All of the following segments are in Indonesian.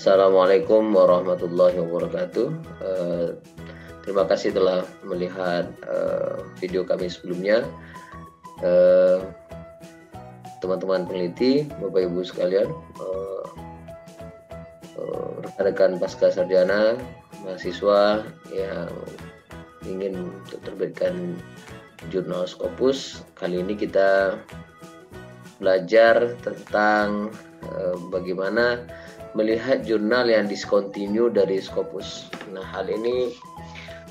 Assalamualaikum warahmatullahi wabarakatuh. Terima kasih telah melihat video kami sebelumnya. Teman-teman peneliti, Bapak Ibu sekalian, rekan-rekan pasca sarjana, mahasiswa yang ingin terbitkan jurnal Scopus. Kali ini kita belajar tentang bagaimana melihat jurnal yang discontinue dari Scopus. Nah, hal ini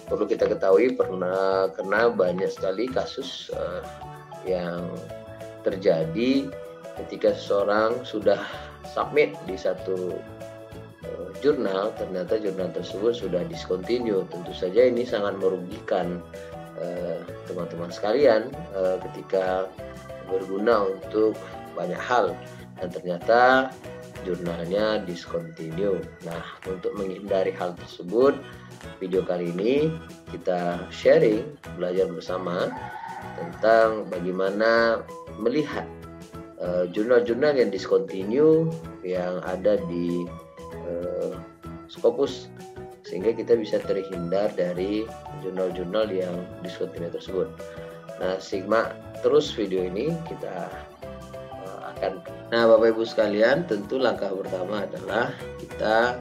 perlu kita ketahui karena banyak sekali kasus yang terjadi ketika seseorang sudah submit di satu jurnal, ternyata jurnal tersebut sudah discontinue. Tentu saja ini sangat merugikan teman-teman sekalian ketika berguna untuk banyak hal dan ternyata jurnalnya discontinue. Nah, untuk menghindari hal tersebut, video kali ini kita sharing, belajar bersama tentang bagaimana melihat jurnal-jurnal yang discontinue yang ada di Scopus, sehingga kita bisa terhindar dari jurnal-jurnal yang discontinue tersebut. Nah, simak terus video ini, kita Nah, Bapak Ibu sekalian, tentu langkah pertama adalah kita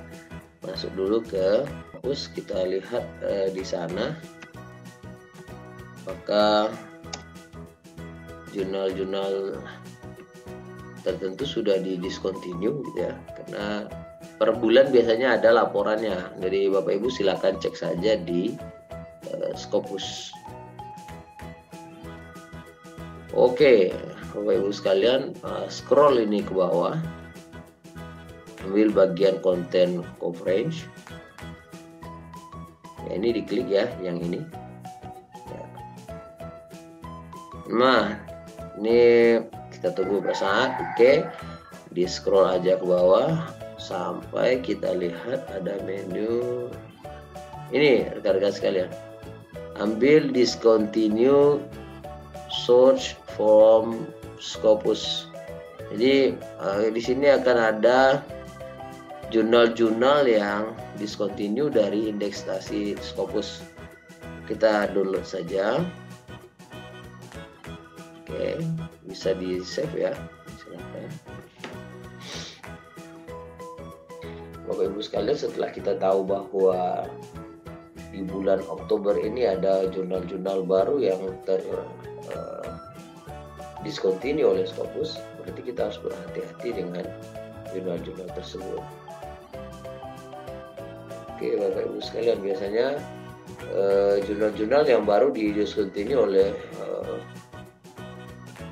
masuk dulu ke Scopus. Kita lihat di sana maka jurnal-jurnal tertentu sudah di-discontinue gitu ya, karena per bulan biasanya ada laporannya. Jadi Bapak Ibu silakan cek saja di Scopus. Oke, Bapak Ibu sekalian, scroll ini ke bawah, ambil bagian konten coverage. Ya, ini diklik ya, yang ini. Ya. Nah, ini kita tunggu beberapa saat. Oke, di scroll aja ke bawah sampai kita lihat ada menu. Ini rekan-rekan sekalian, ambil discontinue search from Scopus. Jadi di sini akan ada jurnal-jurnal yang discontinue dari indeksasi Scopus. Kita download saja. Oke, bisa di save ya. Silakan. Bapak Ibu sekalian, setelah kita tahu bahwa di bulan Oktober ini ada jurnal-jurnal baru yang discontinue oleh Scopus, berarti kita harus berhati-hati dengan jurnal-jurnal tersebut. Oke, Bapak Ibu sekalian, biasanya jurnal-jurnal yang baru discontinue oleh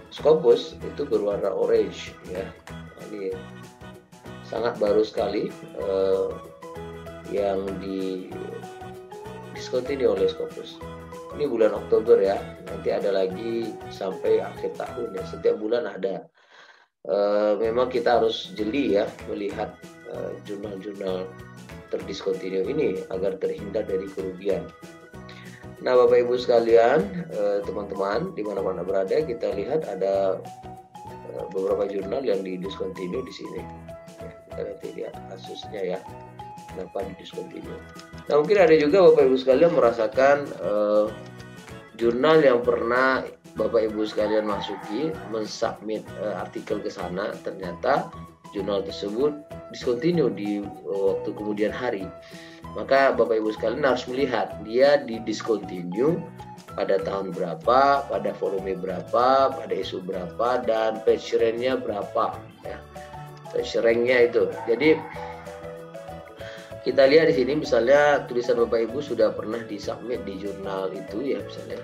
Scopus itu berwarna orange ya. Ini sangat baru sekali yang discontinue oleh Scopus. Ini bulan Oktober ya, nanti ada lagi sampai akhir tahun ya, setiap bulan ada. Memang kita harus jeli ya melihat jurnal-jurnal terdiscontinue ini agar terhindar dari kerugian. Nah, Bapak Ibu sekalian, teman-teman di mana-mana berada, kita lihat ada beberapa jurnal yang didiscontinue di sini. Ya, kita nanti lihat kasusnya ya, kenapa didiscontinue. Nah, mungkin ada juga Bapak Ibu sekalian merasakan jurnal yang pernah Bapak Ibu sekalian masuki, mensubmit artikel ke sana, ternyata jurnal tersebut discontinue di waktu kemudian hari. Maka Bapak Ibu sekalian harus melihat dia discontinue pada tahun berapa, pada volume berapa, pada isu berapa, dan page rank-nya berapa ya. Page rank-nya itu. Jadi kita lihat di sini misalnya tulisan Bapak Ibu sudah pernah disubmit di jurnal itu ya, misalnya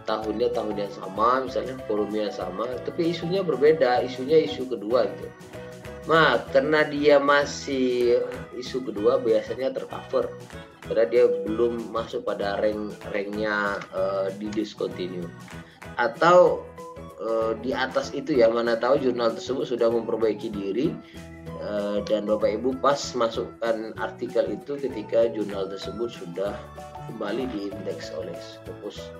tahun yang sama, misalnya volumenya sama, tapi isunya berbeda, isunya isu kedua gitu. Nah, karena dia masih isu kedua biasanya tercover karena dia belum masuk pada rank-nya di discontinue. Atau di atas itu ya, mana tahu jurnal tersebut sudah memperbaiki diri dan Bapak Ibu pas masukkan artikel itu ketika jurnal tersebut sudah kembali diindeks oleh Scopus.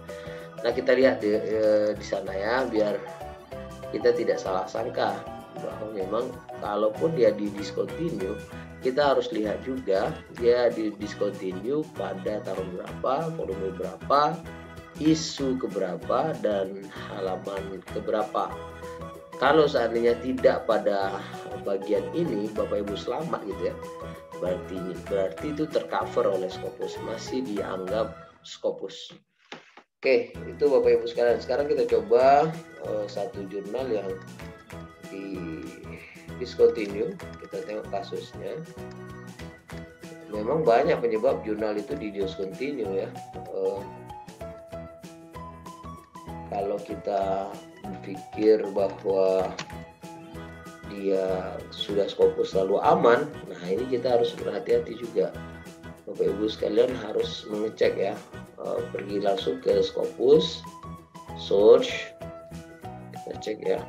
Nah, kita lihat di sana ya, biar kita tidak salah sangka bahwa memang kalaupun dia di discontinue kita harus lihat juga dia di discontinue pada tahun berapa, volume berapa, isu keberapa, dan halaman keberapa. Kalau seandainya tidak pada bagian ini, Bapak Ibu selamat gitu ya. Berarti itu tercover oleh Scopus, masih dianggap Scopus. Oke, itu Bapak Ibu sekalian. Sekarang kita coba satu jurnal yang di discontinue. Kita tengok kasusnya. Memang banyak penyebab jurnal itu di discontinue ya. Kalau kita berpikir bahwa dia sudah Scopus lalu aman, nah ini kita harus berhati-hati juga. Bapak Ibu sekalian harus mengecek ya, pergi langsung ke Scopus, search, kita cek ya.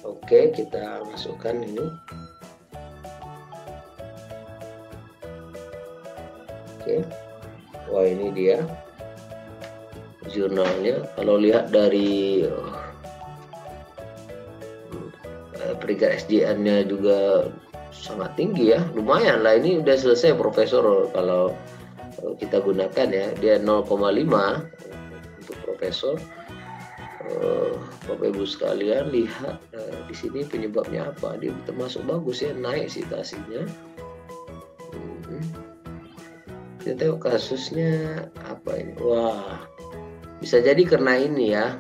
Oke, kita masukkan ini. Oke, wah ini dia jurnalnya. Kalau lihat dari peringkat SDN-nya juga sangat tinggi ya, lumayan lah. Ini udah selesai profesor kalau kita gunakan ya, dia 0,5 untuk profesor. Bapak Ibu sekalian lihat di sini penyebabnya apa, dia termasuk bagus ya, naik citasinya. Kita tengok kasusnya apa ini. Wah, bisa jadi karena ini ya,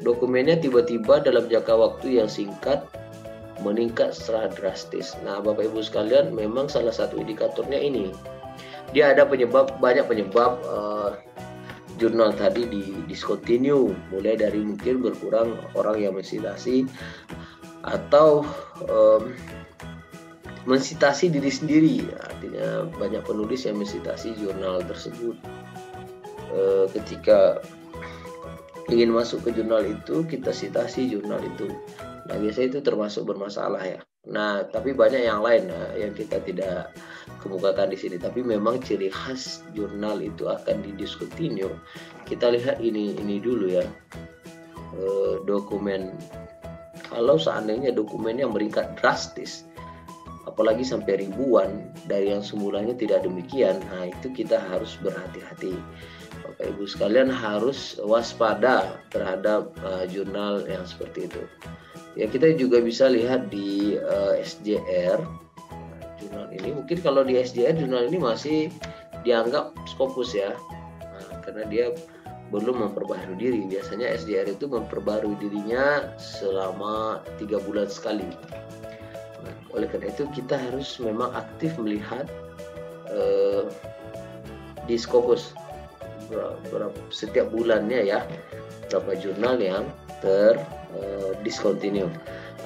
dokumennya tiba-tiba dalam jangka waktu yang singkat meningkat secara drastis. Nah, Bapak Ibu sekalian, memang salah satu indikatornya ini. Dia ada banyak penyebab jurnal tadi di discontinue, mulai dari mungkin berkurang orang yang mensitasi atau mensitasi diri sendiri. Artinya banyak penulis yang mensitasi jurnal tersebut. Ketika ingin masuk ke jurnal itu, kita citasi jurnal itu. Nah, biasanya itu termasuk bermasalah ya. Nah, tapi banyak yang lain yang kita tidak kemukakan di sini. Tapi memang ciri khas jurnal itu akan didiscontinue. Kita lihat ini dulu ya. Dokumen. Kalau seandainya dokumen yang meningkat drastis, apalagi sampai ribuan dari yang semulanya tidak demikian, nah itu kita harus berhati-hati. Bapak Ibu sekalian harus waspada terhadap jurnal yang seperti itu. Ya, kita juga bisa lihat di SJR jurnal ini. Mungkin kalau di SJR jurnal ini masih dianggap Scopus ya, karena dia belum memperbaharui diri. Biasanya SJR itu memperbaharui dirinya selama 3 bulan sekali. Oleh karena itu kita harus memang aktif melihat di Scopus setiap bulannya ya, berapa jurnal yang discontinue,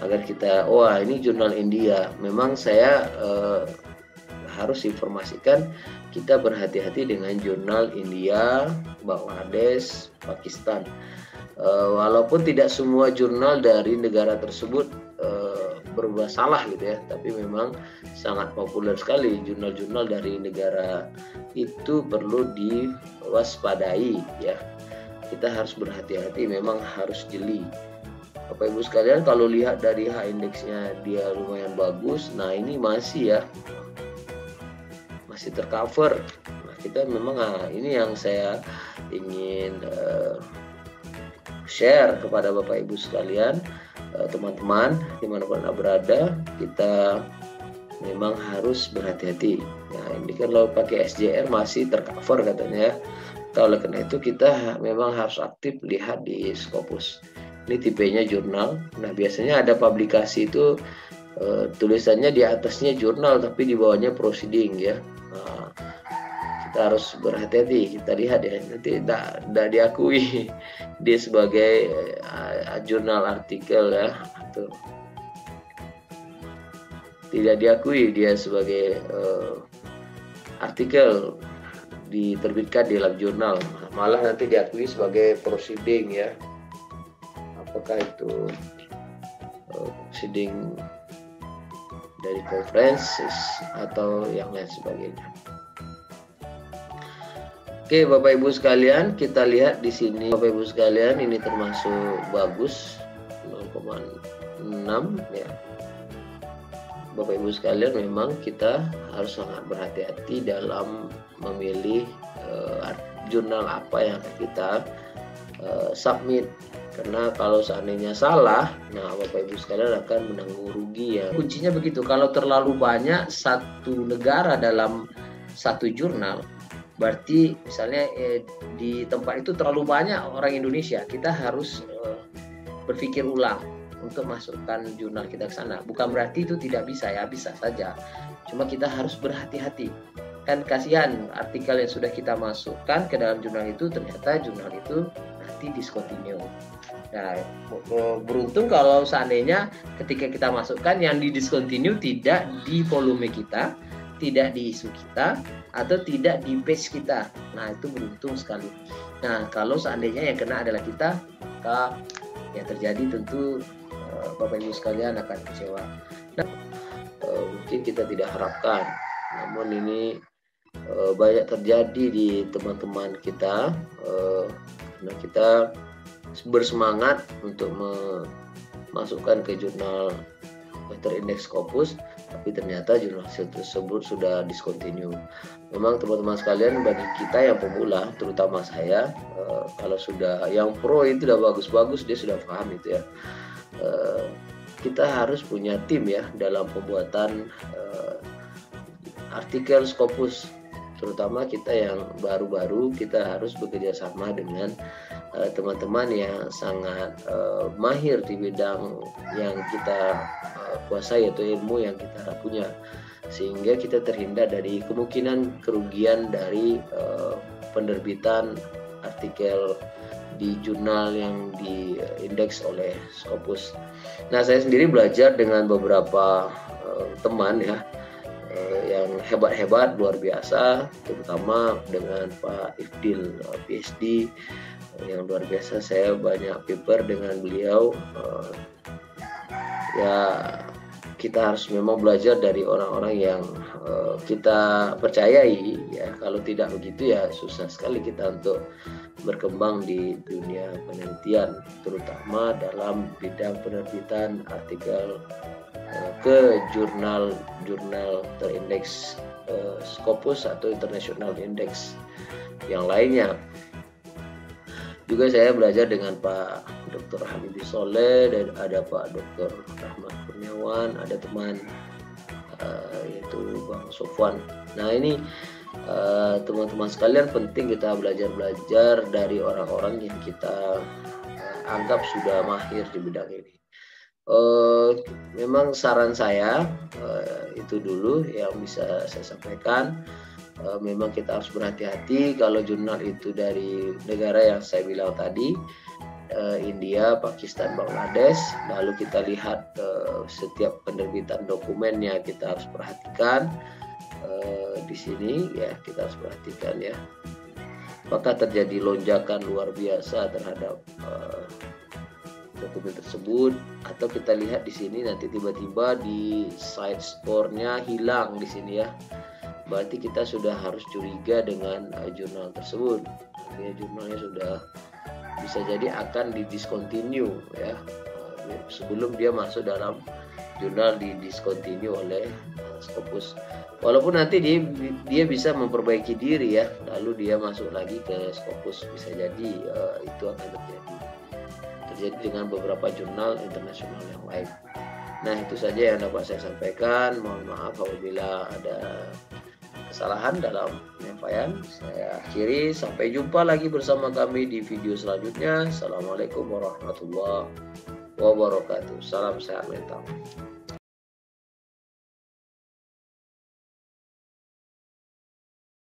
agar kita, wah ini jurnal India. Memang saya harus informasikan kita berhati-hati dengan jurnal India, Bangladesh, Pakistan. Walaupun tidak semua jurnal dari negara tersebut bermasalah gitu ya, tapi memang sangat populer sekali jurnal-jurnal dari negara itu, perlu diwaspadai ya. Kita harus berhati-hati, memang harus jeli. Bapak Ibu sekalian, kalau lihat dari H-indeksnya dia lumayan bagus. Nah, ini masih ya, masih tercover. Nah, kita memang ini yang saya ingin share kepada Bapak Ibu sekalian, teman-teman dimanapun Anda berada, kita memang harus berhati-hati. Nah, ini kalau pakai SJR masih tercover katanya ya. Oleh karena itu kita memang harus aktif lihat di Scopus. Ini tipenya jurnal. Nah, biasanya ada publikasi itu tulisannya di atasnya jurnal tapi di bawahnya proceeding ya. Nah, kita harus berhati-hati. Kita lihat ya, nanti tidak diakui dia sebagai jurnal artikel ya, atau tidak diakui dia sebagai artikel diterbitkan di dalam jurnal, malah nanti diakui sebagai proceeding ya. Apakah itu proceeding dari conferences atau yang lain sebagainya. Oke, Bapak Ibu sekalian, kita lihat di sini Bapak Ibu sekalian, ini termasuk bagus 0,6 ya. Bapak Ibu sekalian, memang kita harus sangat berhati-hati dalam memilih jurnal apa yang akan kita submit, karena kalau seandainya salah, nah Bapak Ibu sekalian akan menanggung rugi ya. Kuncinya begitu, kalau terlalu banyak satu negara dalam satu jurnal, berarti misalnya di tempat itu terlalu banyak orang Indonesia, kita harus berpikir ulang untuk masukkan jurnal kita ke sana. Bukan berarti itu tidak bisa ya, bisa saja. Cuma kita harus berhati-hati. Kan kasihan artikel yang sudah kita masukkan ke dalam jurnal itu, ternyata jurnal itu nanti discontinue. Nah, beruntung kalau seandainya ketika kita masukkan yang di discontinue tidak di volume kita, tidak di isu kita, atau tidak di page kita. Nah, itu beruntung sekali. Nah, kalau seandainya yang kena adalah kita, maka yang terjadi tentu Bapak Ibu sekalian akan kecewa. Nah, mungkin kita tidak harapkan, namun ini banyak terjadi di teman-teman kita, karena kita bersemangat untuk memasukkan ke jurnal terindeks Scopus, tapi ternyata jurnal tersebut sudah discontinue. Memang teman-teman sekalian, bagi kita yang pemula, terutama saya, kalau sudah yang pro itu sudah bagus-bagus, dia sudah paham itu ya. Kita harus punya tim ya dalam pembuatan artikel Scopus, terutama kita yang baru-baru, kita harus bekerja sama dengan teman-teman yang sangat mahir di bidang yang kita kuasai atau ilmu yang kita punya, sehingga kita terhindar dari kemungkinan kerugian dari penerbitan artikel di jurnal yang diindeks oleh Scopus. Nah, saya sendiri belajar dengan beberapa teman ya yang hebat-hebat, luar biasa, terutama dengan Pak Ifdil PhD yang luar biasa. Saya banyak paper dengan beliau. Ya, kita harus memang belajar dari orang-orang yang kita percayai ya. Kalau tidak begitu ya susah sekali kita untuk berkembang di dunia penelitian, terutama dalam bidang penerbitan artikel ke jurnal-jurnal terindeks Scopus atau International Index yang lainnya. Juga saya belajar dengan Pak Dr. Habibie Soleh, dan ada Pak Dr. Rahmat Kurniawan, ada teman yaitu Bang Sofwan. Nah, ini teman-teman sekalian, penting kita belajar dari orang-orang yang kita anggap sudah mahir di bidang ini. Memang saran saya itu dulu yang bisa saya sampaikan. Memang kita harus berhati-hati kalau jurnal itu dari negara yang saya bilang tadi, India, Pakistan, Bangladesh. Lalu kita lihat setiap penerbitan dokumennya, kita harus perhatikan di sini ya, kita harus perhatikan ya, apakah terjadi lonjakan luar biasa terhadap dokumen tersebut, atau kita lihat di sini nanti tiba-tiba di site store-nya hilang di sini ya, berarti kita sudah harus curiga dengan jurnal tersebut. Artinya jurnalnya sudah bisa jadi akan di-discontinue ya, sebelum dia masuk dalam jurnal di-discontinue oleh Scopus. Walaupun nanti dia bisa memperbaiki diri ya, lalu dia masuk lagi ke Scopus, bisa jadi itu akan terjadi dengan beberapa jurnal internasional yang lain. Nah, itu saja yang dapat saya sampaikan. Mohon maaf apabila ada kesalahan dalam penyampaian. Saya akhiri, sampai jumpa lagi bersama kami di video selanjutnya. Assalamualaikum warahmatullahi wabarakatuh. Salam sehat mental.